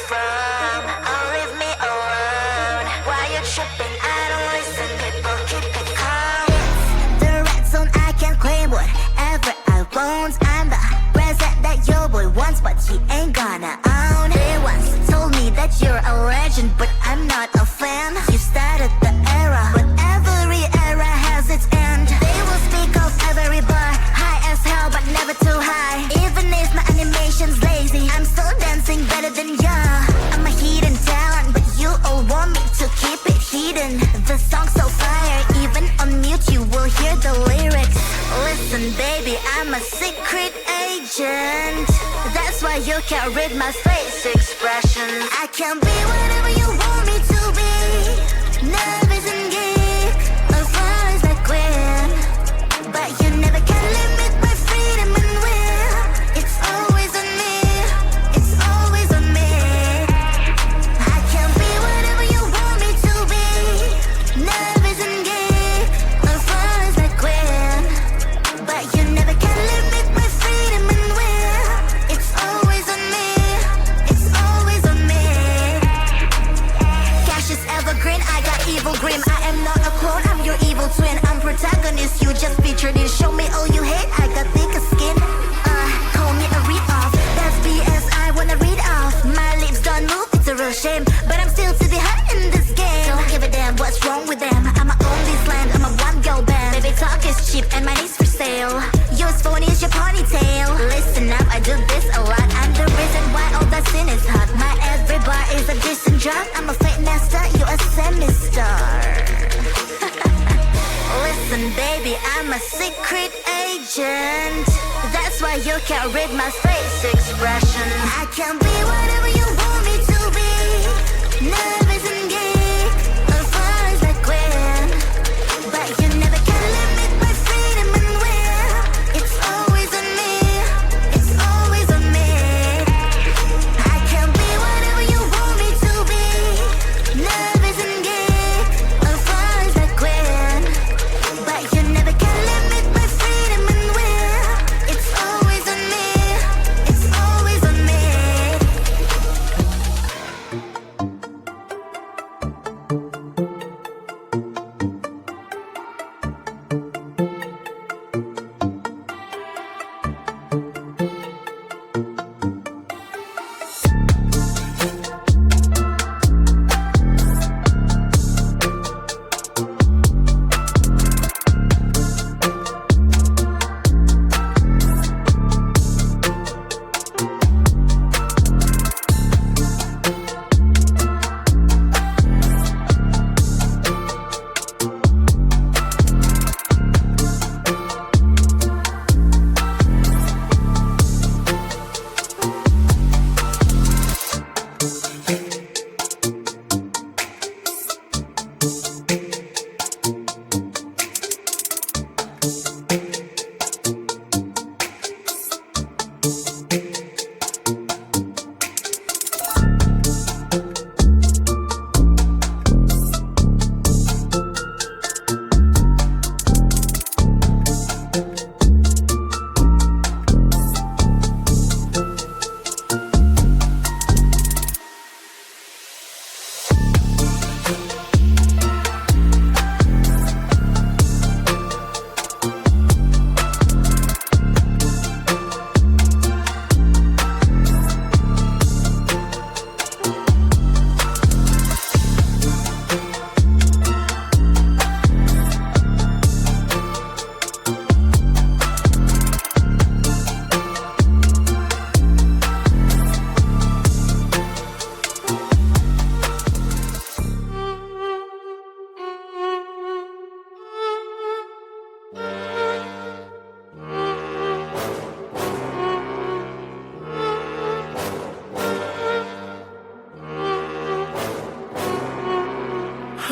from or leave me alone. Why you tripping? I don't listen, people keep it calm. It's the red zone, I can claim whatever I want. I'm the present that your boy wants, but he ain't gonna own. They once told me that you're a legend, but I'm not a fan. You started the era, but every era has its end. They will speak of every bar, high as hell, but never too high. Even if my animation's lazy, I'm still dancing better than ya. I'm a hidden talent, but you all want me to keep it hidden. The song's so fire, even on mute you will hear the lyrics. Listen baby, I'm a secret agent. That's why you can't read my face expression. I can be whatever you want me to be. Nervous and geek, as far as I queen. But you never can limit my freedom and will. It's always on me, it's always on me. I can be whatever you want me to be. Nervous and geek, as far as I queen. But you never can limit my freedom and will. It's always on me, it's always on me. Cash is evergreen, I got evil grim. I am not a clone, I'm your evil twin. I'm protagonist, you just featured in. Show me all you hate, I got thicker skin. Call me a read-off, that's BS, I wanna read off. My lips don't move, it's a real shame, but I'm still to be hot in this game. Don't give a damn what's wrong with them. I'ma own this land, I'm a one-girl band. Baby talk is cheap and money's for sale. Yours phone is your ponytail. Listen up, I do this a lot. I'm the reason why all that sin is hot. My every bar is a decent drop. I'm a fake master, you a semi-star. Listen baby, I'm a secret agent. That's why you can't read my face expression. I can be whatever you want me to be. Nervous and geek, as far as I queen. But you never can limit my freedom and will. It's always on me, it's always on me. I can be whatever you want me to be. Nervous and geek, as far as I queen. But you never can limit my freedom and will. It's always on me, it's always on me.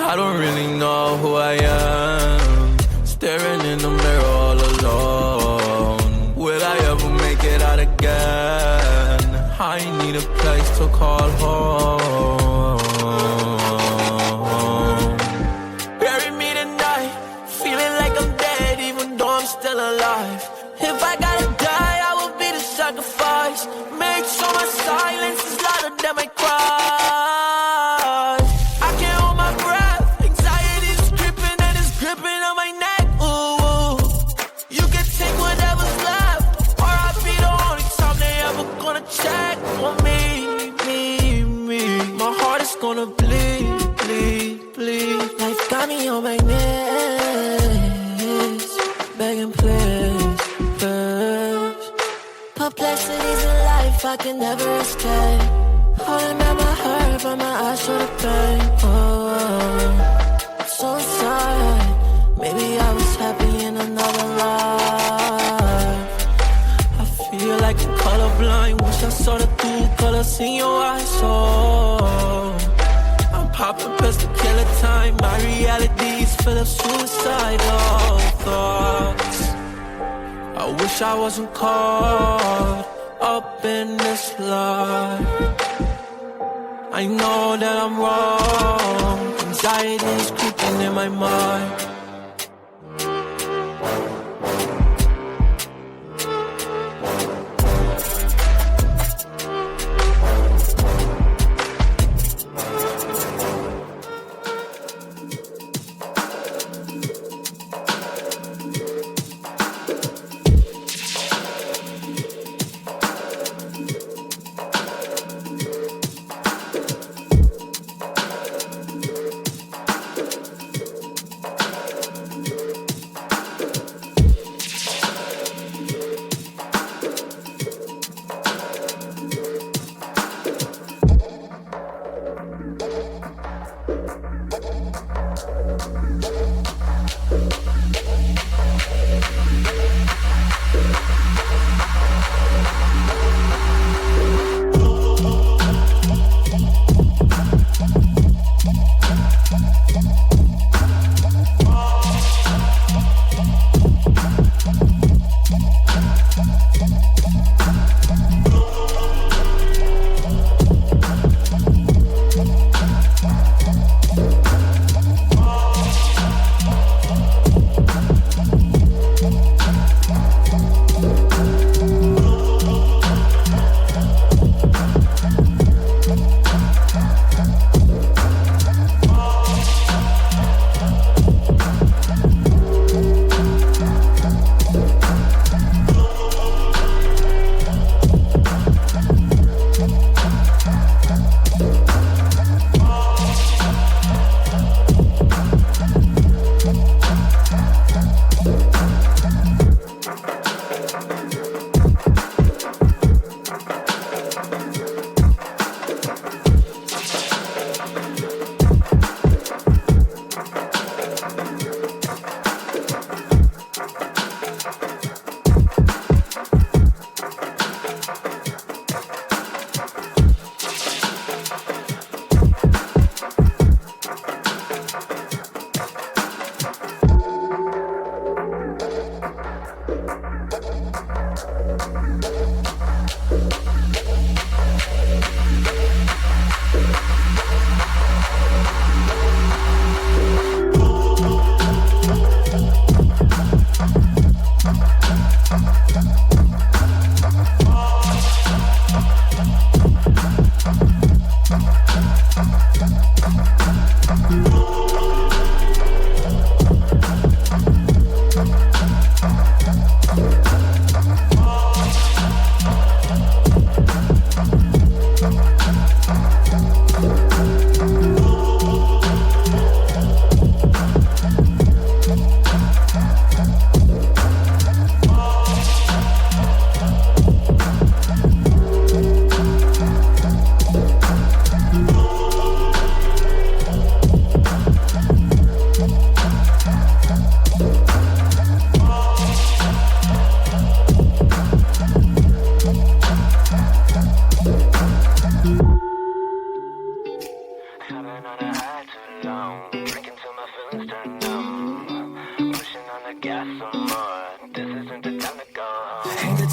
I don't really know who I am, staring in the mirror all alone. Will I ever make it out again? I need a place to call home. Bury me tonight, feeling like I'm dead even though I'm still alive. If I gotta die, I will be the sacrifice. Make sure my silence is louder than my cry. want me. My heart is gonna bleed. Life got me on my knees, begging please. Perplexities in life I can never escape. Holding back my heart, but my eyes show the pain. So inside, maybe I was happy in another life. I feel like I'm colorblind. Wish I saw the true colors in your eyes. So I'm popping pills to kill the time. My reality is full of suicidal thoughts. I wish I wasn't caught up in this lie. I know that I'm wrong. Anxiety is creeping in my mind.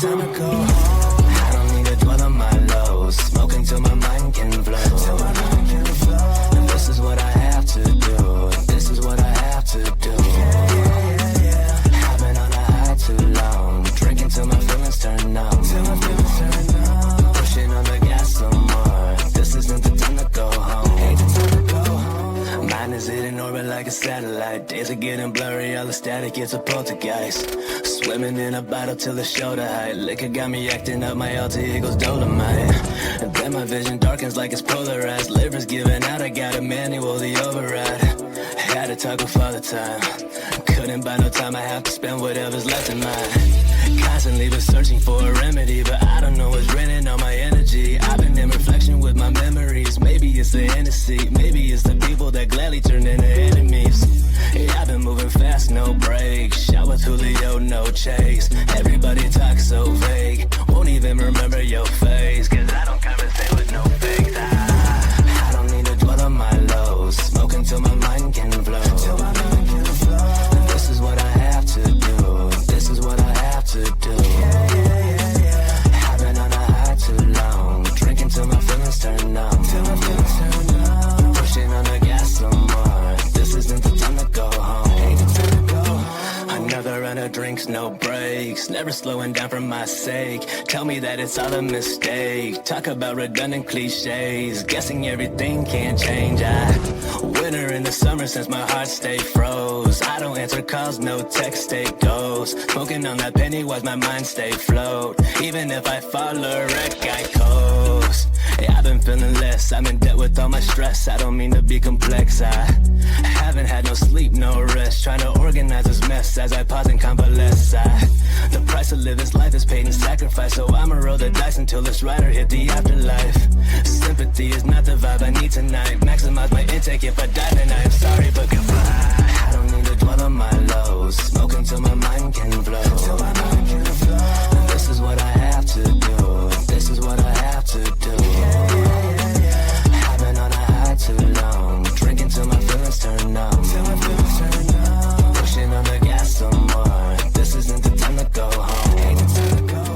time to go home. I don't need to dwell on my lows. Smoking till my mind can flow. And this is what I have to do. This is what I have to do. I've been on a high too long. Drinking till my feelings turn numb. Pushing on the gas some more. This isn't the time to go home. Ain't the time to go home. Mine is in orbit like a satellite. Days are getting blurry, all the static is a poltergeist. Swimming in a bottle till the shoulder height. Liquor got me acting up, my alter ego's Dolomite. my vision darkens like it's polarized. Livers giving out, I got a manual, the override. Had to tug with all the time. Couldn't buy no time, I have to spend whatever's left in mine. Constantly been searching for a remedy, but I don't know what's draining on my energy. I've been in reflection with my memories. Maybe it's the Hennessy, maybe it's the people that gladly turn into enemies. Yeah, I've been moving fast, no brakes. Shot with Julio, no chase. Everybody talks so vague, won't even remember your face. Cause I don't conversate with no fakes. I don't need to dwell on my lows. Smoke until my mind can flow. This is what I have to do. This is what I have to do. I've been on a high too long. Drinking till my feelings turn numb. Pushing on the gas some more. This isn't the time to go home. Another round of drinks, no breaks. Never slowing down for my sake. Tell me that it's all a mistake. Talk about redundant cliches. Guessing everything can't change. Winter in the summer since my heart stayed froze. I don't answer calls, no text, stay ghost. Smoking on that penny watch my mind stay float. Even if I fall a wreck, I coast. Yeah, I've been feeling less. I'm in debt with all my stress. I don't mean to be complex. I haven't had no sleep, no rest. Trying to organize this mess as I pause and convalesce. The price of living life is paid in sacrifice. So I'ma roll the dice until this rider hit the afterlife. Sympathy is not the vibe I need tonight. Maximize my intake. If I die then I am sorry but goodbye. I don't need to dwell on my lows. Smoke until my mind can flow. This is what I have to do. This is what I have to do. I've been on a high too long. Drinking till my feelings turn numb. Pushing on the gas some more. This isn't the time to go home. Ain't the time to go home.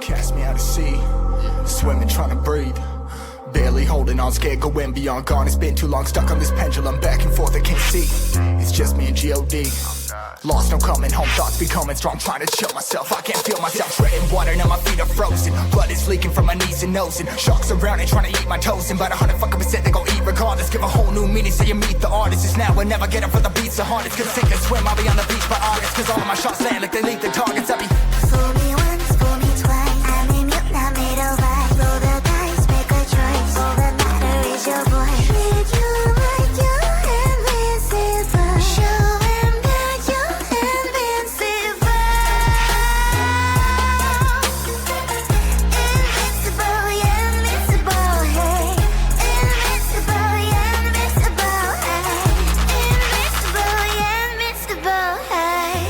Cast me out to sea, swimming, trying to breathe. barely holding on, scared going beyond, gone. It's been too long, stuck on this pendulum, back and forth, I can't see. It's just me and G.O.D. Lost, no coming home, thoughts becoming strong, trying to chill myself. I can't feel myself treading water, now my feet are frozen. Blood is leaking from my knees and nose, and sharks around and trying to eat my toes. And about 100% they gon' eat regardless. Give a whole new meaning so you meet the artist. It's now or never, get up for the beats the hardest. Cause sink and swim, I'll be on the beach by August. Cause all of my shots land like they lead the targets. I be Fool me once, fool me twice. I'm in mute, not made of ice. Roll the dice, make a choice. All that matter is your voice. Treat you like you're invincible. Show him that you're invincible. Invincible, yeah, invincible, hey. Invincible, yeah, invincible, hey. Invincible, yeah, invincible, hey.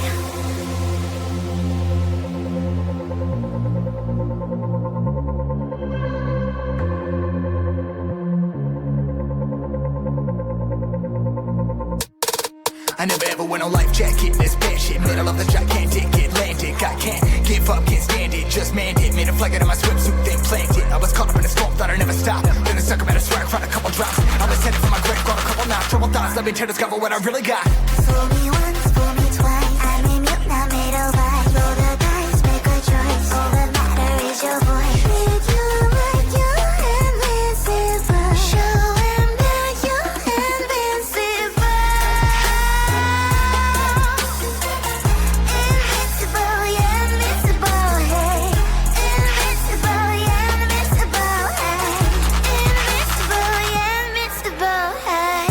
I never ever went on life jacket, this bad shit. Middle of the gigantic Atlantic. I can't give up, can't stand it. Just manned it, made a flag out of my swimsuit, then planked it. I was caught up in a storm, thought I'd never stop. Then a sucker made a swear, found a couple drops. I was headed for my grave, got a couple knots. Trouble thoughts, let me to discover what I really got. Fool me once, fool me twice. I'm in mute, not made of ice. Roll the dice, make a choice. All that matter is your voice. Treat you like you're invincible. Show him that you're invincible. Invincible, yeah, invincible, hey. Invincible, yeah, invincible, hey. Invincible, yeah, invincible, hey.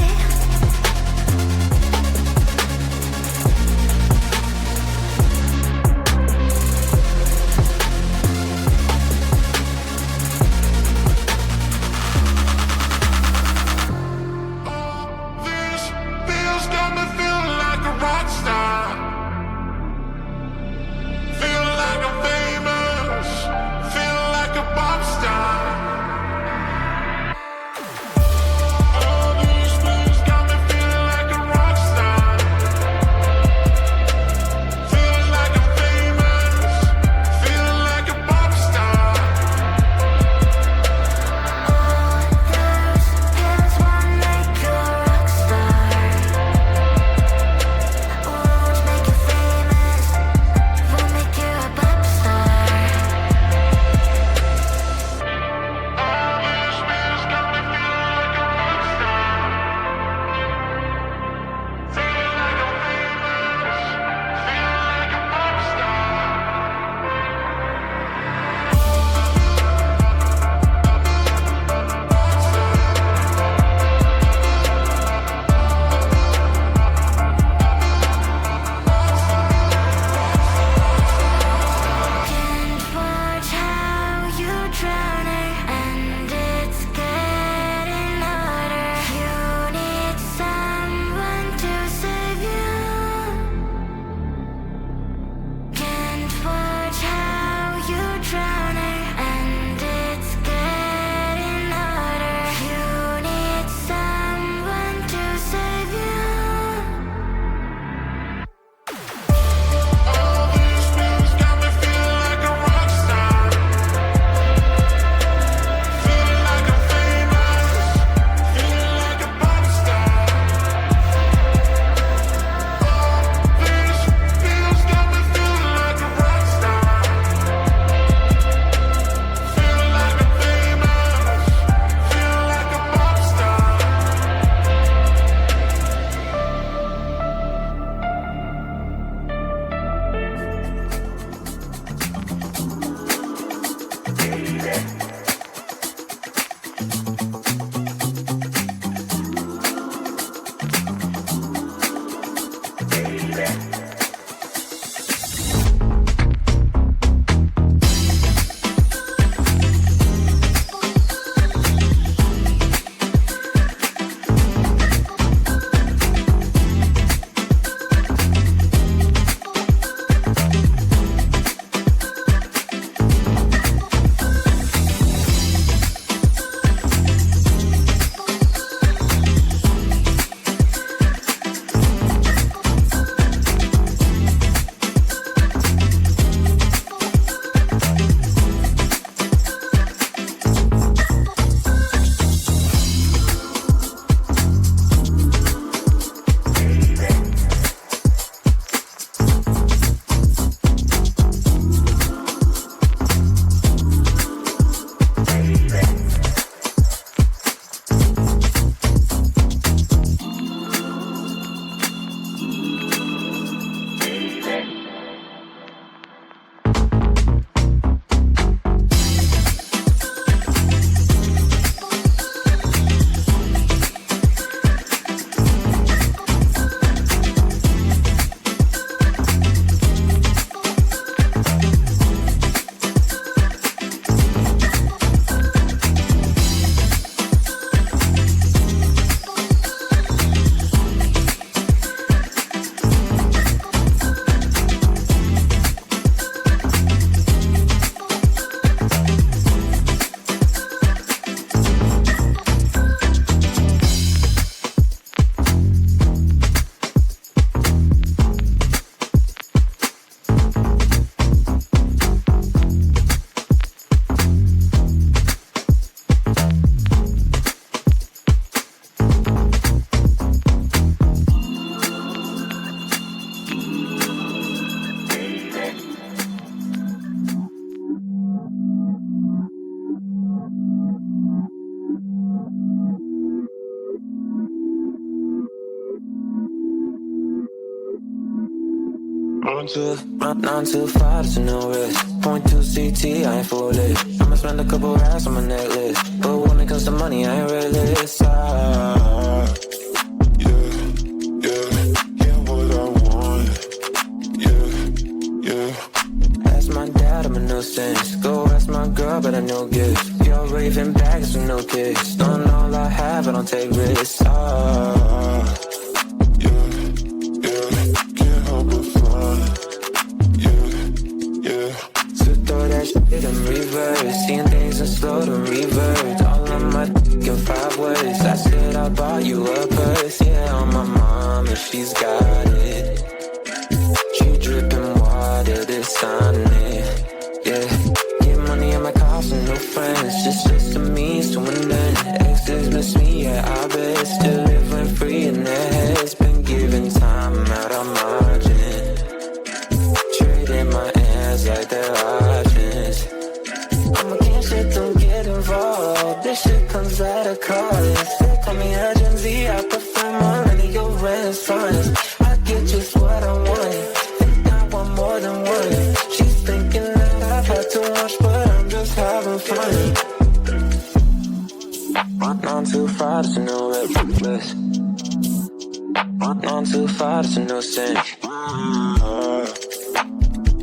Not too far to no risk. Point 2 CT, I ain't foolish. I'ma spend a couple racks on my necklace, but when it comes to money, I ain't realist. Yeah, what I want. Yeah. Ask my dad, I'm a nuisance. Go ask my girl, but I know gifts. You're raving bags with no kicks. Don't all I have, I don't take risks. In reverse, seeing things in slow to revert. All of my in 5 words. I said I bought you a purse, yeah, on my mom, and she's got it. She dripping water, this on it, yeah. Get money in my cost and no friends, just a means to an end. Exes miss me, yeah, I bet. Still living free in their heads. Been giving time out of margin. Trading my hands like they're options. I'm against it, don't get involved. This shit comes at a cost. They call me a Gen Z, I prefer millennial renaissance. I get just what I want, think I want more than one. She's thinking that I've had too much, but I'm just having fun. Not too far to no reckless. Not too far to no sense.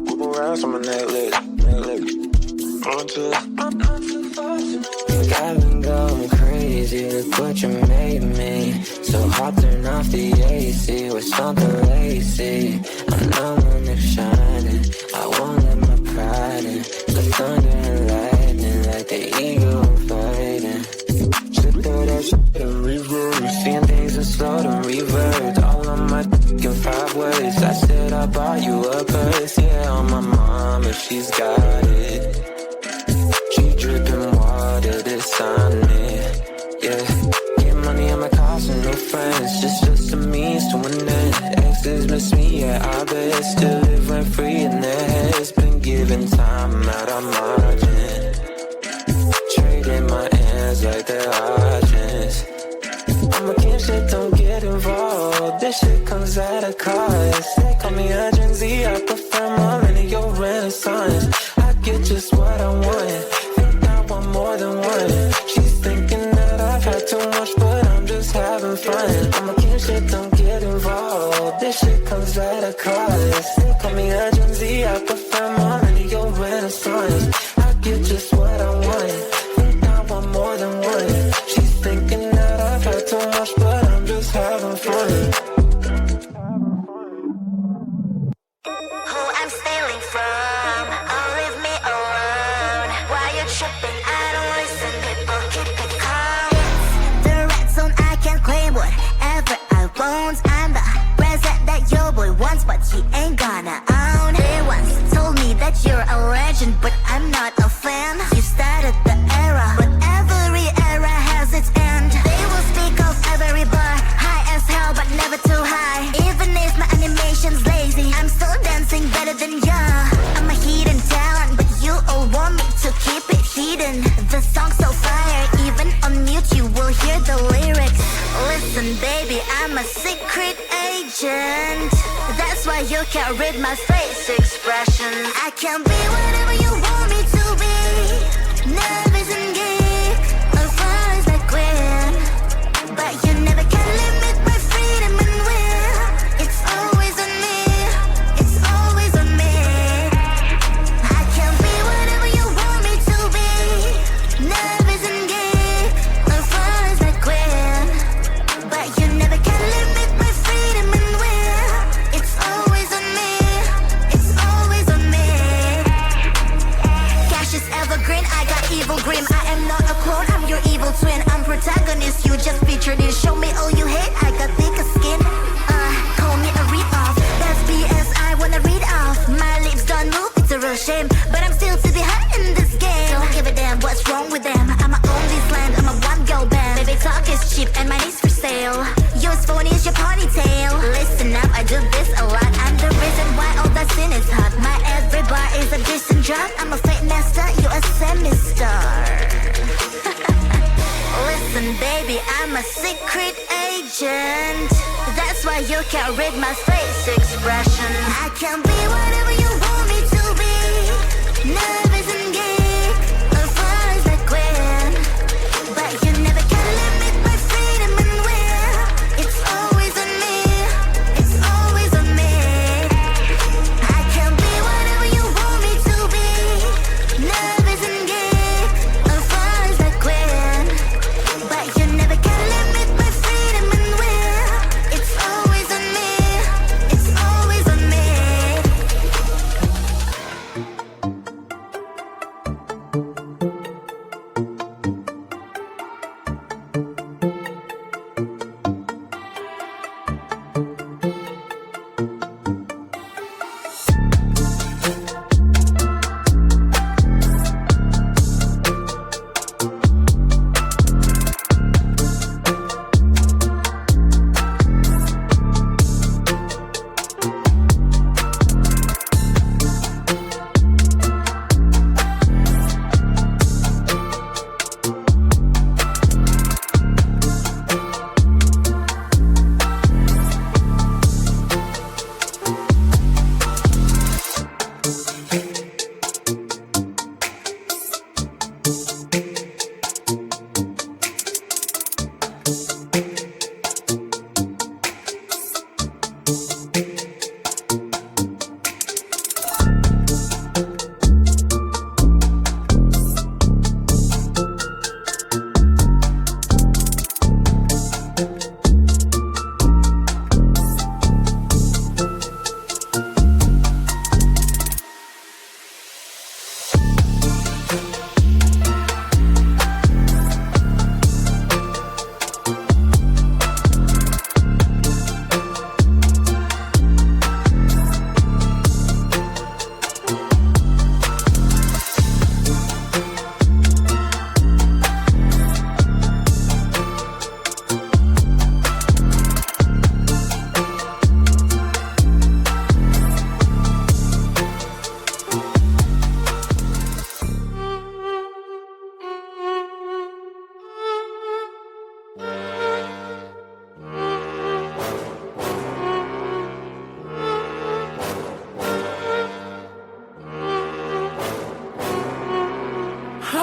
Couple rounds on my necklace. Think I've been going crazy, look what you made me. So hot, turn off the AC with something lazy. I'm numb when it's shining, I won't let my pride in. The thunder and lightning like the eagle fighting. Slip through that shit in reverse, seeing things in slow to revert. All of my in 5 words. I said I bought you a purse, yeah, on my mom, and she's got it. Dripping water, this on it, yeah. Get money on my cost and no friends, just a means to an end. Exes miss me, yeah, I bet. Still living free in their heads. Been giving time out of margin. Trading my hands like they're options. I'm against it, don't get involved. This shit comes at a cost. They call me a Gen Z, I prefer millennial renaissance. I get just what I want, more than one. She's thinking that I've had too much, but I'm just having fun. I'm against it, don't get involved. This shit comes at a cost. They call me a Gen Z, I prefer millennial renaissance. I get just what I want, think I want more than one. She's thinking that I've had too much, but I'm just having fun. Who I'm stealing from, oh leave me alone. Why you tripping? I don't listen, people keep it calm. It's the red zone, I can claim whatever I want. I'm the present that your boy wants, but he ain't gonna own. They once told me that you're a legend, but I'm not a fan. You started the era, but every era has its end. They will speak of every bar, high as hell, but never too high. Even if my animation's lazy, I'm still dancing better than ya. I'm a hidden talent, but you all want me to keep it hidden. The song's so fire, even on mute you will hear the lyrics. Listen baby, I'm a secret agent. That's why you can't read my face expression. I can be whatever you want me to be. Nervous and geek, or fast like Gwen. But you never can limit my freedom and will. It's always on me, it's always on me. I can be whatever you want me to be. Nervous and geek, or fast like Gwen. But you never can limit my freedom and will. It's always on me, it's always on me. Cash is evergreen, I got evil grim. I am not a clone, I'm your evil twin. I'm protagonist, you just featured in. Show me all you hate, I got thicker skin. Call me a rip-off, that's BS I wanna read off. My lips don't move, it's a real shame, but I'm still to be hot in this game. Don't give a damn what's wrong with them, I'ma own this land, I'm a one-girl band. Baby talk is cheap and money's for sale. Yours phone is your ponytail. Listen up, I do this a lot, I'm the reason why all that sin is hot. My every bar is a decent drop, I'm a fake master, you're a semi-star. Listen baby, I'm a secret agent. That's why why you can't read my face expression. I can be whatever you want me to be. Nervous and geek, as far as I can. But you never can limit my freedom and will. It's always on me, it's always on me. I can be whatever you want me to be. Nervous and geek, as far as I can. But you never can limit my freedom and will. It's always on me, it's always on me.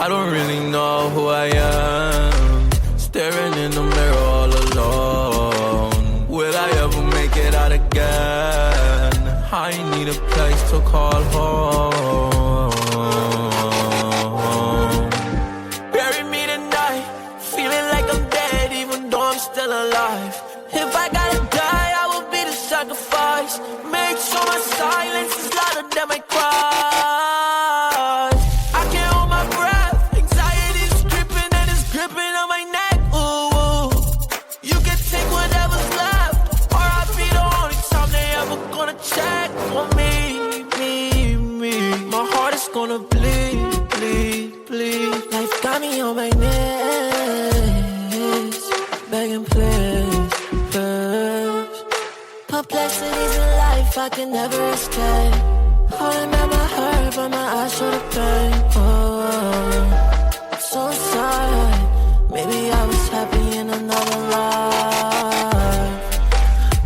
I don't really know who I am. Staring in the mirror all alone. Will I ever make it out again? I need a place to call home. Bury me tonight, feeling like I'm dead even though I'm still alive. If I gotta die, I will be the sacrifice. Make sure my silence is louder than my cries. I can't hold my breath, anxiety's gripping and it's gripping on my neck. Ooh, you can take whatever's left, or I'll be the only time they ever gonna check on me. My heart is gonna bleed, bleed, bleed. Life got me on my knees, begging please, please. Perplexities in life I can never escape. Holding back my hurt, but my eyes show the pain. Oh, so sad. Maybe I was happy in another life.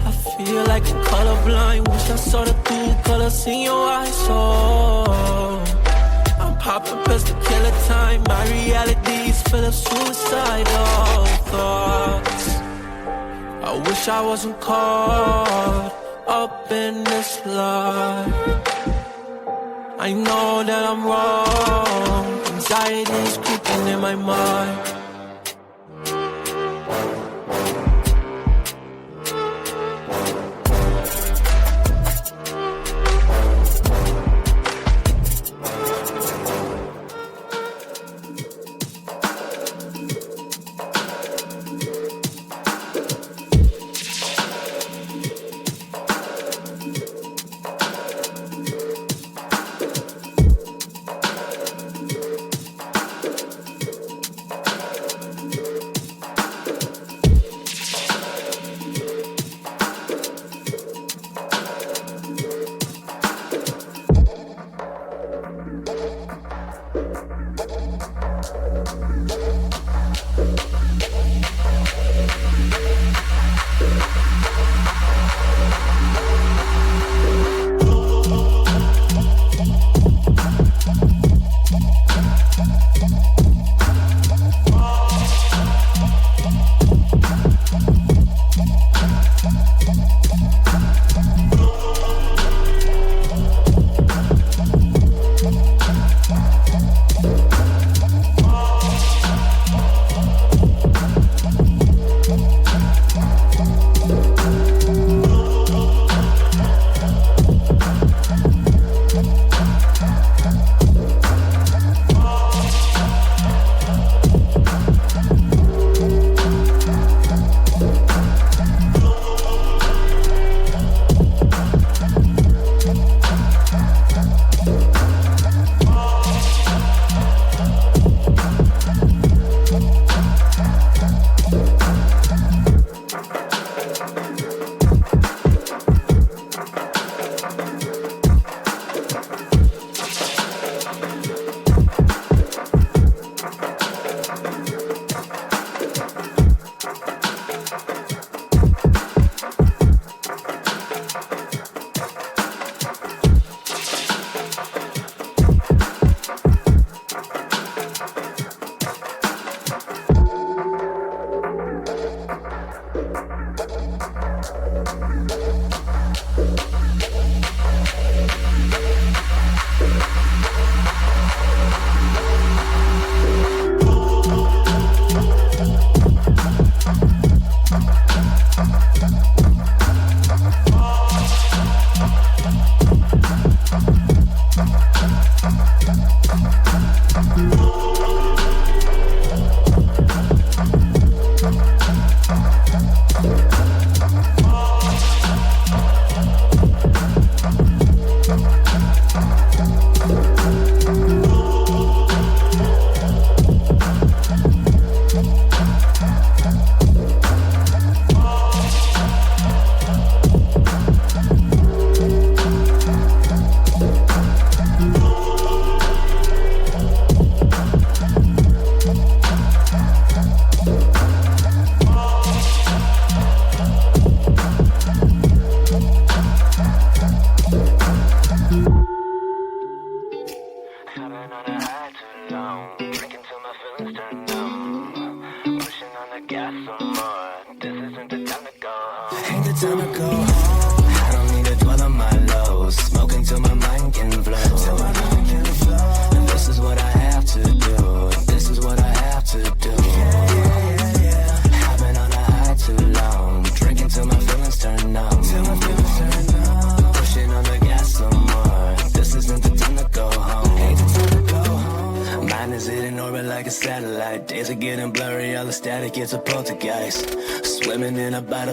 I feel like I'm colorblind. Wish I saw the true colors in your eyes. So I'm popping pills to kill the time. My reality is full of suicidal thoughts. I wish I wasn't caught up in this life. I know that I'm wrong. Anxiety is creeping in my mind.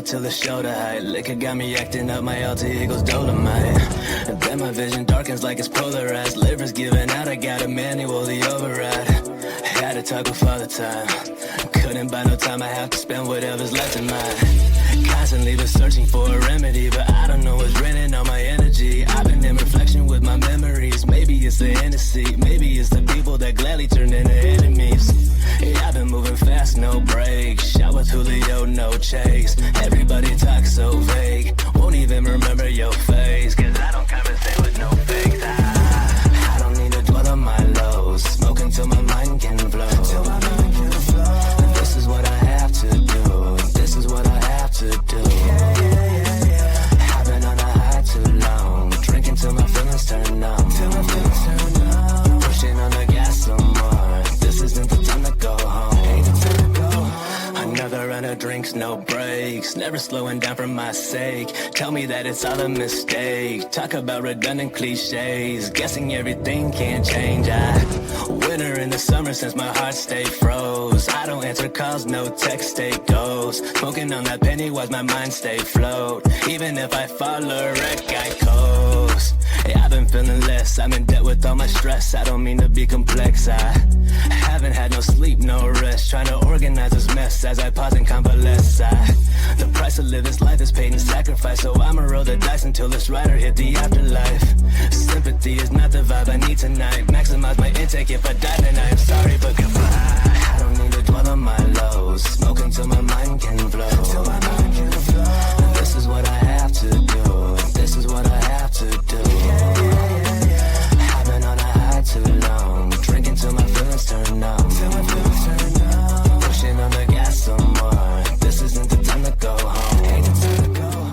Till the shoulder height, liquor got me acting up. My alter ego's Dolomite. And then my vision darkens like it's polarized. Livers giving out, I got a manual, the override. Had to talk with Father Time. Couldn't buy no time, I have to spend whatever's left in mine. Constantly been searching for a remedy, but I don't know what's draining all my energy. I've been in reflection with my memories. Maybe it's the Hennessy, maybe it's the people that gladly turn into enemies. Yeah, I've been moving fast, no brakes. Shot with Julio, no chase. Everybody talks so vague, won't even remember your face. Cause I don't conversate with no fakes. I don't need to dwell on my lows. Smoke until my mind can flow. This is what I have to do. This is what I have to do. I've been on a high too long. Drinking till my feelings turn on. Pushing on the gas some more. This isn't the time to go home. Another round of drinks, no breaks. Never slowing down for my sake. Tell me that it's all a mistake. Talk about redundant cliches. Guessing everything can change. Winter in the summer since my heart stayed froze. I don't answer calls, no text, stay ghost. Smoking on that penny was my mind stay float. Even if I fall a wreck, I coast. Yeah, I've been feeling less. I'm in debt with all my stress. I don't mean to be complex. I haven't had no sleep, no rest. Trying to organize this mess as I pause and convalesce. The price of living life is paid in sacrifice, so I'ma roll the dice until this rider hit the afterlife. Sympathy is not the vibe I need tonight. Maximize my intake, if I die then I am sorry but goodbye. I don't need to dwell on my lows. Smoke until my mind can flow. This is what I have to do. This is what I have to do. I've been on a high too long. Drinking till my feelings turn on. Pushing on the gas some more. This isn't the time to go home.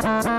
Bye.